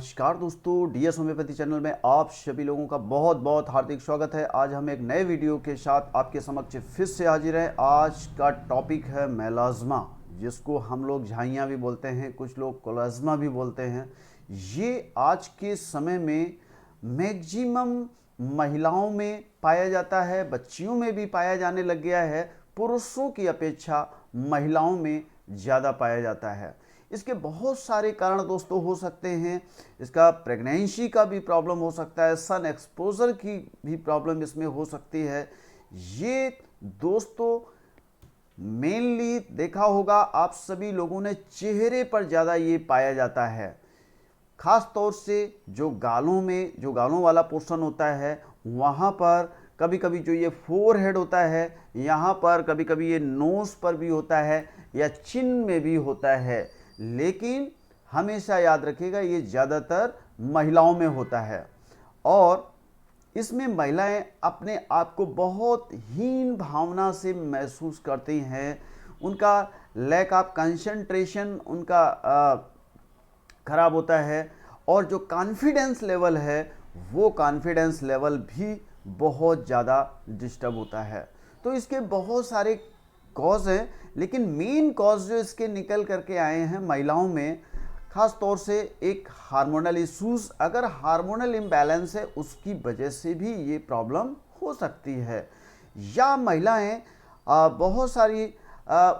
नमस्कार दोस्तों, DS homeopathy channel में आप सभी लोगों का बहुत बहुत हार्दिक स्वागत है। आज हम एक नए वीडियो के साथ आपके समक्ष फिर से हाजिर हैं। आज का टॉपिक है मेलाज्मा, जिसको हम लोग झाइयाँ भी बोलते हैं, कुछ लोग कोलाज्मा भी बोलते हैं। ये आज के समय में मैक्सिमम महिलाओं में पाया जाता है, बच्चियों में भी पाया जाने लग गया है। पुरुषों की अपेक्षा महिलाओं में ज़्यादा पाया जाता है। इसके बहुत सारे कारण दोस्तों हो सकते हैं। इसका प्रेगनेंसी का भी प्रॉब्लम हो सकता है, सन एक्सपोजर की भी प्रॉब्लम इसमें हो सकती है। ये दोस्तों मेनली देखा होगा आप सभी लोगों ने, चेहरे पर ज़्यादा ये पाया जाता है। खास तौर से जो गालों में, जो गालों वाला पोर्शन होता है, वहाँ पर कभी कभी जो ये फोरहेड होता है, यहाँ पर कभी कभी ये नोज़ पर भी होता है या चिन में भी होता है। लेकिन हमेशा याद रखिएगा ये ज़्यादातर महिलाओं में होता है और इसमें महिलाएं अपने आप को बहुत हीन भावना से महसूस करती हैं। उनका लैक ऑफ कंसंट्रेशन उनका खराब होता है और जो कॉन्फिडेंस लेवल है वो कॉन्फिडेंस लेवल भी बहुत ज़्यादा डिस्टर्ब होता है। तो इसके बहुत सारे कॉज हैं, लेकिन मेन कॉज जो इसके निकल करके आए हैं महिलाओं में, ख़ास तौर से एक हार्मोनल इश्यूज़, अगर हार्मोनल इम्बैलेंस है उसकी वजह से भी ये प्रॉब्लम हो सकती है। या महिलाएं बहुत सारी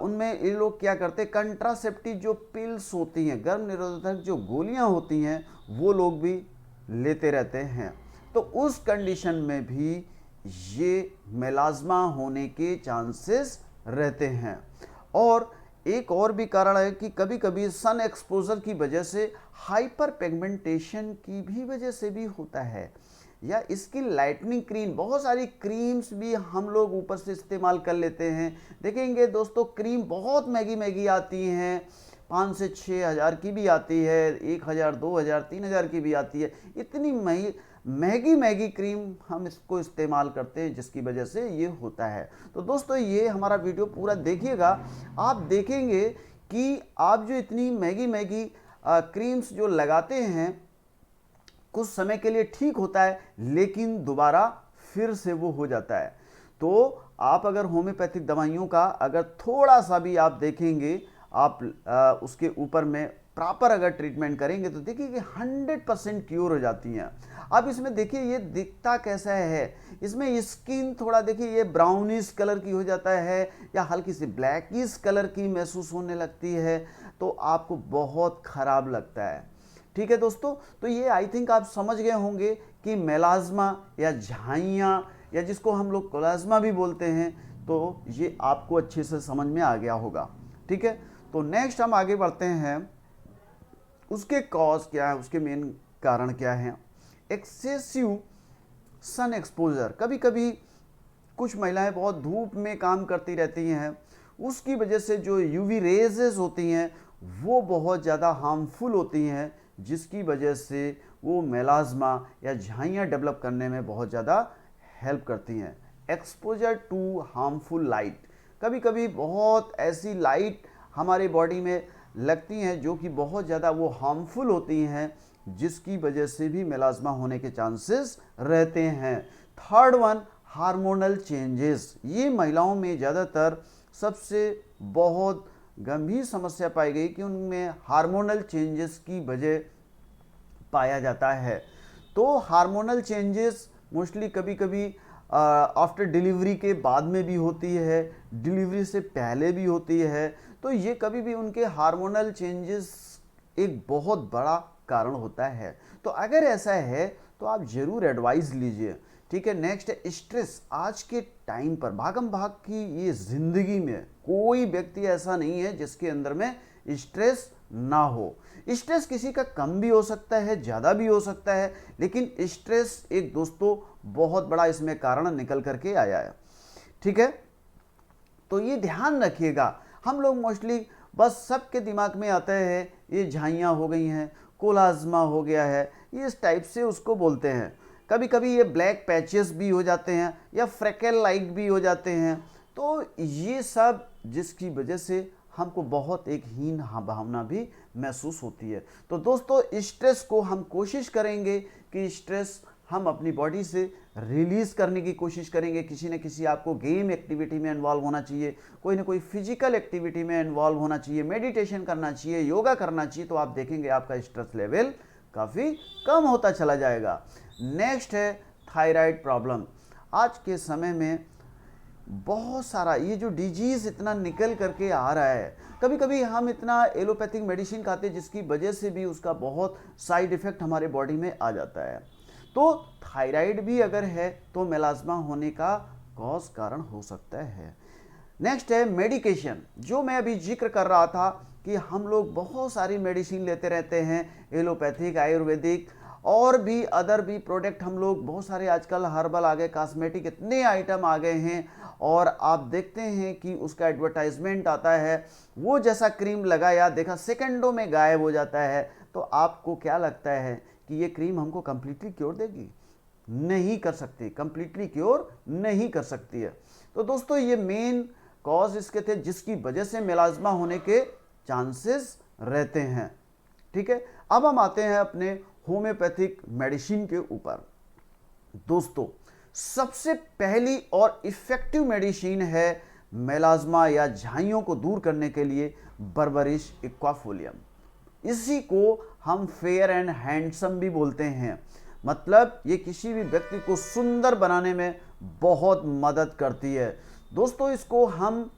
उनमें ये लोग क्या करते हैं, कंट्रासेप्टिव जो पिल्स होती हैं, गर्भ निरोधक जो गोलियां होती हैं, वो लोग भी लेते रहते हैं। तो उस कंडीशन में भी ये मेलाज्मा होने के चांसेस रहते हैं। और एक और भी कारण है कि कभी कभी सन एक्सपोजर की वजह से हाइपर पिगमेंटेशन की भी वजह से भी होता है, या इसकी लाइटनिंग क्रीम, बहुत सारी क्रीम्स भी हम लोग ऊपर से इस्तेमाल कर लेते हैं। देखेंगे दोस्तों क्रीम बहुत महंगी महंगी आती हैं, 5 से 6 हज़ार की भी आती है, 1,000, 2,000, 3,000 की भी आती है। इतनी महंगी महंगी क्रीम हम इसको इस्तेमाल करते हैं, जिसकी वजह से ये होता है। तो दोस्तों ये हमारा वीडियो पूरा देखिएगा, आप देखेंगे कि आप जो इतनी महंगी महंगी क्रीम्स जो लगाते हैं, कुछ समय के लिए ठीक होता है लेकिन दोबारा फिर से वो हो जाता है। तो आप अगर होम्योपैथिक दवाइयों का अगर थोड़ा सा भी आप देखेंगे, आप उसके ऊपर में प्रॉपर अगर ट्रीटमेंट करेंगे तो देखिए कि 100% क्योर हो जाती हैं। अब इसमें देखिए ये दिखता कैसा है, इसमें स्किन थोड़ा देखिए ये ब्राउनिश कलर की हो जाता है या हल्की सी ब्लैकिश कलर की महसूस होने लगती है, तो आपको बहुत खराब लगता है। ठीक है दोस्तों, तो ये आई थिंक आप समझ गए होंगे कि मेलाज्मा या झाइयाँ या जिसको हम लोग कोलाज्मा भी बोलते हैं, तो ये आपको अच्छे से समझ में आ गया होगा। ठीक है, तो नेक्स्ट हम आगे बढ़ते हैं। उसके कॉज क्या है, उसके मेन कारण क्या है। एक्सेसिव सन एक्सपोजर, कभी कभी कुछ महिलाएं बहुत धूप में काम करती रहती हैं, उसकी वजह से जो यूवी रेजेस होती हैं वो बहुत ज़्यादा हार्मफुल होती हैं, जिसकी वजह से वो मेलाज्मा या झाइयाँ डेवलप करने में बहुत ज़्यादा हेल्प करती हैं। एक्सपोजर टू हार्मफुल लाइट, कभी कभी बहुत ऐसी लाइट हमारे बॉडी में लगती हैं जो कि बहुत ज़्यादा वो हार्मफुल होती हैं, जिसकी वजह से भी मेलाज्मा होने के चांसेस रहते हैं। थर्ड वन, हार्मोनल चेंजेस, ये महिलाओं में ज़्यादातर सबसे बहुत गंभीर समस्या पाई गई कि उनमें हार्मोनल चेंजेस की वजह पाया जाता है। तो हार्मोनल चेंजेस मोस्टली कभी कभी आफ्टर डिलीवरी के बाद में भी होती है, डिलीवरी से पहले भी होती है। तो ये कभी भी उनके हार्मोनल चेंजेस एक बहुत बड़ा कारण होता है। तो अगर ऐसा है तो आप ज़रूर एडवाइस लीजिए। ठीक है, नेक्स्ट है स्ट्रेस। आज के टाइम पर भागम भाग की ये ज़िंदगी में कोई व्यक्ति ऐसा नहीं है जिसके अंदर में स्ट्रेस ना हो। स्ट्रेस किसी का कम भी हो सकता है, ज़्यादा भी हो सकता है, लेकिन स्ट्रेस एक दोस्तों बहुत बड़ा इसमें कारण निकल करके आया है। ठीक है, तो ये ध्यान रखिएगा। हम लोग मोस्टली बस सबके दिमाग में आता है ये झाइयाँ हो गई हैं, कोलाज्मा हो गया है, ये इस टाइप से उसको बोलते हैं। कभी कभी ये ब्लैक पैचेस भी हो जाते हैं या फ्रेकल लाइक भी हो जाते हैं। तो ये सब जिसकी वजह से हमको बहुत एक हीन भावना भी महसूस होती है। तो दोस्तों स्ट्रेस को हम कोशिश करेंगे कि स्ट्रेस हम अपनी बॉडी से रिलीज करने की कोशिश करेंगे। किसी न किसी आपको गेम एक्टिविटी में इन्वॉल्व होना चाहिए, कोई ना कोई फिजिकल एक्टिविटी में इन्वॉल्व होना चाहिए, मेडिटेशन करना चाहिए, योगा करना चाहिए, तो आप देखेंगे आपका स्ट्रेस लेवल काफ़ी कम होता चला जाएगा। नेक्स्ट है थायराइड प्रॉब्लम। आज के समय में बहुत सारा ये जो डिजीज़ इतना निकल करके आ रहा है, कभी कभी हम इतना एलोपैथिक मेडिसिन खाते हैं जिसकी वजह से भी उसका बहुत साइड इफ़ेक्ट हमारे बॉडी में आ जाता है। तो थायराइड भी अगर है तो मेलाज्मा होने का कॉज कारण हो सकता है। नेक्स्ट है मेडिकेशन, जो मैं अभी जिक्र कर रहा था कि हम लोग बहुत सारी मेडिसिन लेते रहते हैं, एलोपैथिक, आयुर्वेदिक और भी अदर भी प्रोडक्ट हम लोग बहुत सारे आजकल हर्बल आ गए, कॉस्मेटिक इतने आइटम आ गए हैं, और आप देखते हैं कि उसका एडवर्टाइजमेंट आता है, वो जैसा क्रीम लगाया देखा सेकंडों में गायब हो जाता है। तो आपको क्या लगता है कि ये क्रीम हमको कंप्लीटली क्योर देगी? नहीं कर सकती, कंप्लीटली क्योर नहीं कर सकती है। तो दोस्तों ये मेन कॉज इसके थे जिसकी वजह से मेलाज्मा होने के चांसेस रहते हैं। ठीक है, अब हम आते हैं अपने होम्योपैथिक मेडिसिन के ऊपर। दोस्तों सबसे पहली और इफेक्टिव मेडिसिन है मेलाज्मा या झाइयों को दूर करने के लिए बर्बरिश एक्वाफोलियम। इसी को हम फेयर एंड हैंडसम भी बोलते हैं, मतलब ये किसी भी व्यक्ति को सुंदर बनाने में बहुत मदद करती है। दोस्तों इसको हम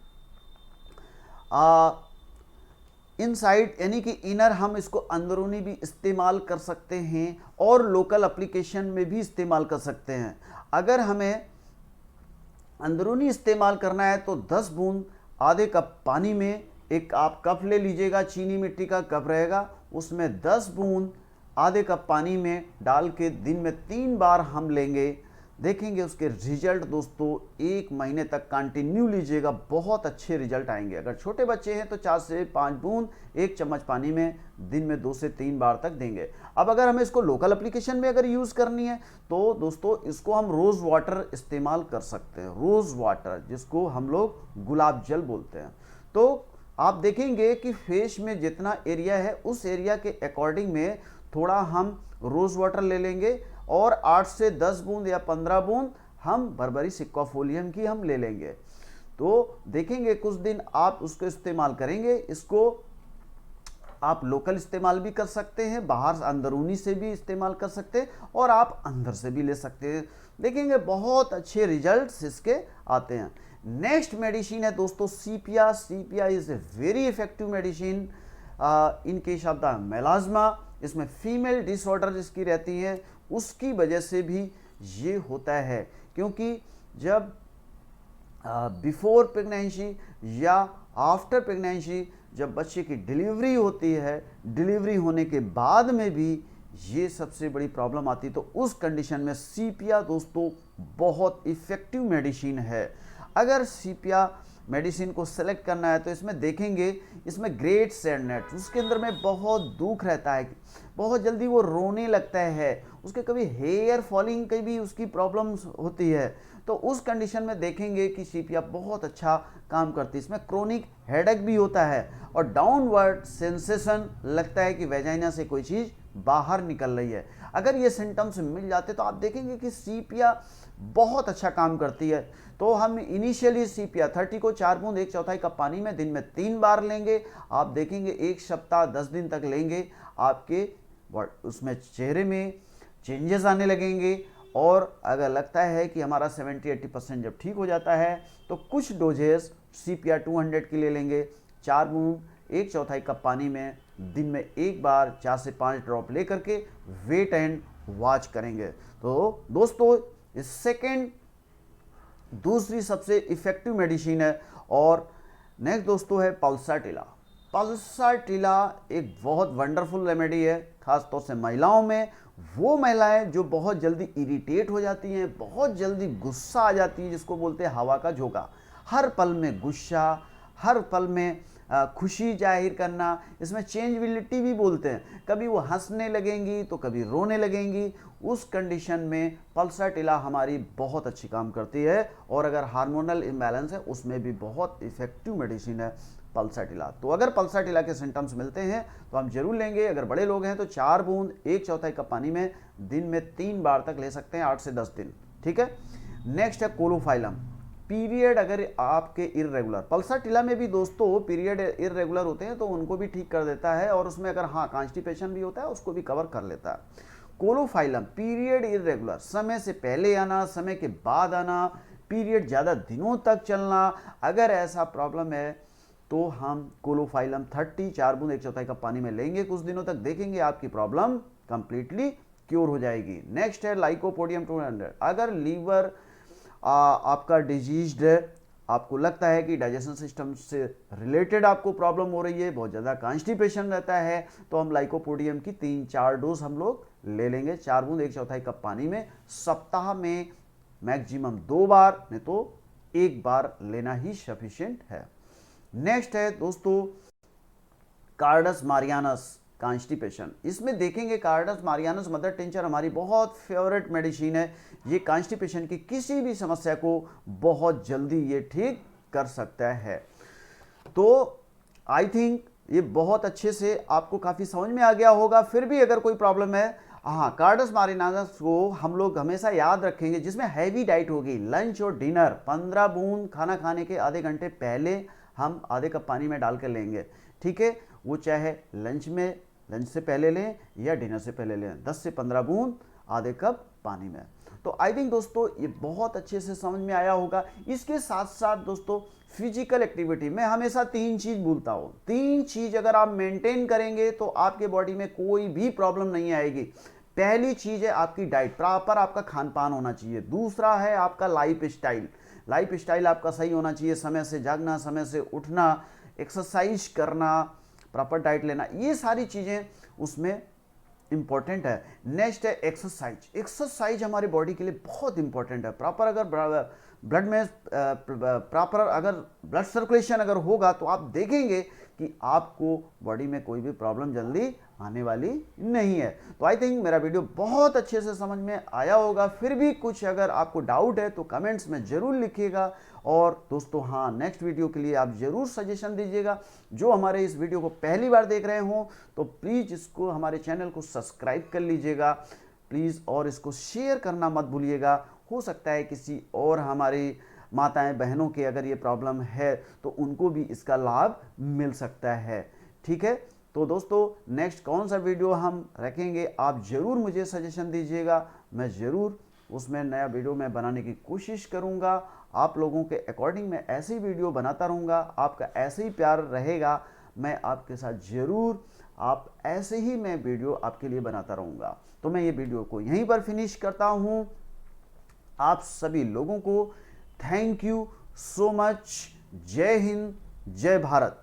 इनसाइड यानी कि इनर, हम इसको अंदरूनी भी इस्तेमाल कर सकते हैं और लोकल एप्लीकेशन में भी इस्तेमाल कर सकते हैं। अगर हमें अंदरूनी इस्तेमाल करना है तो 10 बूंद आधे कप पानी में, एक आप कप ले लीजिएगा, चीनी मिट्टी का कप रहेगा, उसमें 10 बूंद आधे कप पानी में डाल के दिन में 3 बार हम लेंगे। देखेंगे उसके रिजल्ट दोस्तों 1 महीने तक कंटिन्यू लीजिएगा, बहुत अच्छे रिजल्ट आएंगे। अगर छोटे बच्चे हैं तो 4 से 5 बूंद 1 चम्मच पानी में दिन में 2 से 3 बार तक देंगे। अब अगर हमें इसको लोकल एप्लीकेशन में अगर यूज़ करनी है तो दोस्तों इसको हम रोज़ वाटर इस्तेमाल कर सकते हैं, रोज़ वाटर जिसको हम लोग गुलाब जल बोलते हैं। तो आप देखेंगे कि फेस में जितना एरिया है उस एरिया के अकॉर्डिंग में थोड़ा हम रोज़ वाटर ले लेंगे और 8 से 10 बूंद या 15 बूंद हम बर्बरिश एक्वाफोलियम की हम ले लेंगे। तो देखेंगे कुछ दिन आप उसको इस्तेमाल करेंगे। इसको आप लोकल इस्तेमाल भी कर सकते हैं, बाहर अंदरूनी से भी इस्तेमाल कर सकते हैं और आप अंदर से भी ले सकते हैं। देखेंगे बहुत अच्छे रिजल्ट्स इसके आते हैं। नेक्स्ट मेडिसिन है दोस्तों sepia. Sepia is a very effective medicine in case of the melasma. इसमें फीमेल डिसऑर्डर जिसकी रहती है उसकी वजह से भी ये होता है, क्योंकि जब बिफोर प्रेगनेंसी या आफ्टर प्रेगनेंसी जब बच्चे की डिलीवरी होती है, डिलीवरी होने के बाद में भी ये सबसे बड़ी प्रॉब्लम आती है। तो उस कंडीशन में सीपिया दोस्तों बहुत इफ़ेक्टिव मेडिसिन है। अगर सीपिया मेडिसिन को सेलेक्ट करना है तो इसमें देखेंगे, इसमें ग्रेट सैडनेस, उसके अंदर में बहुत दुख रहता है, बहुत जल्दी वो रोने लगता है, उसके कभी हेयर फॉलिंग की भी उसकी प्रॉब्लम्स होती है। तो उस कंडीशन में देखेंगे कि सीपिया बहुत अच्छा काम करती है। इसमें क्रोनिक हेडेक भी होता है और डाउनवर्ड सेंसेशन लगता है कि वेजाइना से कोई चीज़ बाहर निकल रही है। अगर ये सिम्टम्स मिल जाते तो आप देखेंगे कि सीपिया बहुत अच्छा काम करती है। तो हम इनिशियली सीपिया 30 को 4 बूंद 1/4 कप पानी में दिन में 3 बार लेंगे। आप देखेंगे 1 सप्ताह 10 दिन तक लेंगे, आपके उसमें चेहरे में चेंजेस आने लगेंगे। और अगर लगता है कि हमारा 70-80% जब ठीक हो जाता है तो कुछ डोजेस सीपिया 200 की ले लेंगे। 4 बूंद 1/4 कप पानी में दिन में 1 बार 4 से 5 ड्रॉप ले करके वेट एंड वॉच करेंगे। तो दोस्तों इस सेकेंड दूसरी सबसे इफेक्टिव मेडिसिन है। और नेक्स्ट दोस्तों है पल्साटिला। पल्साटिला एक बहुत वंडरफुल रेमेडी है, खास तौर से महिलाओं में। वो महिलाएं जो बहुत जल्दी इरिटेट हो जाती हैं, बहुत जल्दी गुस्सा आ जाती है, जिसको बोलते हैं हवा का झोंका, हर पल में गुस्सा, हर पल में खुशी जाहिर करना, इसमें चेंजबिलिटी भी बोलते हैं। कभी वो हंसने लगेंगी तो कभी रोने लगेंगी। उस कंडीशन में पल्साटिला हमारी बहुत अच्छी काम करती है। और अगर हार्मोनल इम्बैलेंस है उसमें भी बहुत इफेक्टिव मेडिसिन है पल्साटिला। तो अगर पल्साटिला के सिम्टम्स मिलते हैं तो हम जरूर लेंगे। अगर बड़े लोग हैं तो 4 बूंद 1/4 कप पानी में दिन में 3 बार तक ले सकते हैं, 8 से 10 दिन। ठीक है। नेक्स्ट है कोलोफाइलम। पीरियड अगर आपके इर्रेगुलर, पल्साटिला में भी दोस्तों पीरियड इर्रेगुलर होते हैं तो उनको भी ठीक कर देता है, और उसमें अगर हाँ कॉन्स्टिपेशन भी होता है उसको भी कवर कर लेता है। कोलोफाइलम पीरियड इर्रेगुलर, समय से पहले आना, समय के बाद आना, पीरियड ज़्यादा दिनों तक चलना, अगर ऐसा प्रॉब्लम है तो हम कोलोफाइलम 30 4 बूंद 1/4 कप पानी में लेंगे, कुछ दिनों तक देखेंगे आपकी प्रॉब्लम कंप्लीटली क्योर हो जाएगी। नेक्स्ट है लाइकोपोडियम 200। अगर लीवर आपका डिजीज्ड है, आपको लगता है कि डाइजेशन सिस्टम से रिलेटेड आपको प्रॉब्लम हो रही है, बहुत ज़्यादा कॉन्स्टिपेशन रहता है, तो हम लाइकोपोडियम की 3-4 डोज हम लोग ले लेंगे, 4 बूंद 1/4 कप पानी में, सप्ताह में मैक्सिमम 2 बार, नहीं तो 1 बार लेना ही सफिशिएंट है। नेक्स्ट है दोस्तों कार्डस मारियानस कॉन्स्टिपेशन। इसमें देखेंगे कार्डस मारियानस मदर टिंचर हमारी बहुत फेवरेट मेडिसिन है। ये कॉन्स्टिपेशन की किसी भी समस्या को बहुत जल्दी ये ठीक कर सकता है। तो आई थिंक ये बहुत अच्छे से आपको काफ़ी समझ में आ गया होगा। फिर भी अगर कोई प्रॉब्लम है, हाँ कार्डस मारियानस को हम लोग हमेशा याद रखेंगे, जिसमें हैवी डाइट होगी, लंच और डिनर 15 बूंद खाना खाने के आधे घंटे पहले हम आधे कप पानी में डाल कर लेंगे। ठीक है, वो चाहे लंच से पहले लें या डिनर से पहले लें, 10 से 15 बूंद आधे कप पानी में। तो आई थिंक दोस्तों ये बहुत अच्छे से समझ में आया होगा। इसके साथ साथ दोस्तों फिजिकल एक्टिविटी, मैं हमेशा 3 चीज़ बोलता हूँ, 3 चीज़ अगर आप मेंटेन करेंगे तो आपके बॉडी में कोई भी प्रॉब्लम नहीं आएगी। पहली चीज़ है आपकी डाइट, प्रॉपर आपका खान पान होना चाहिए। दूसरा है आपका लाइफ स्टाइल आपका सही होना चाहिए, समय से जागना, समय से उठना, एक्सरसाइज करना, प्रॉपर डाइट लेना, ये सारी चीज़ें उसमें इंपॉर्टेंट है। नेक्स्ट है एक्सरसाइज हमारी बॉडी के लिए बहुत इंपॉर्टेंट है। प्रॉपर अगर ब्लड में प्रॉपर अगर ब्लड सर्कुलेशन अगर होगा तो आप देखेंगे कि आपको बॉडी में कोई भी प्रॉब्लम जल्दी आने वाली नहीं है। तो आई थिंक मेरा वीडियो बहुत अच्छे से समझ में आया होगा। फिर भी कुछ अगर आपको डाउट है तो कमेंट्स में ज़रूर लिखिएगा। और दोस्तों हाँ, नेक्स्ट वीडियो के लिए आप ज़रूर सजेशन दीजिएगा। जो हमारे इस वीडियो को पहली बार देख रहे हो तो प्लीज़ इसको, हमारे चैनल को सब्सक्राइब कर लीजिएगा प्लीज़, और इसको शेयर करना मत भूलिएगा। हो सकता है किसी और हमारी माताएं बहनों के अगर ये प्रॉब्लम है तो उनको भी इसका लाभ मिल सकता है। ठीक है, तो दोस्तों नेक्स्ट कौन सा वीडियो हम रखेंगे आप ज़रूर मुझे सजेशन दीजिएगा, मैं ज़रूर उसमें नया वीडियो मैं बनाने की कोशिश करूँगा। आप लोगों के अकॉर्डिंग मैं ऐसे ही वीडियो बनाता रहूँगा, आपका ऐसे ही प्यार रहेगा, मैं आपके साथ ज़रूर आप ऐसे ही मैं वीडियो आपके लिए बनाता रहूँगा। तो मैं ये वीडियो को यहीं पर फिनिश करता हूँ। आप सभी लोगों को थैंक यू सो मच। जय हिंद, जय भारत।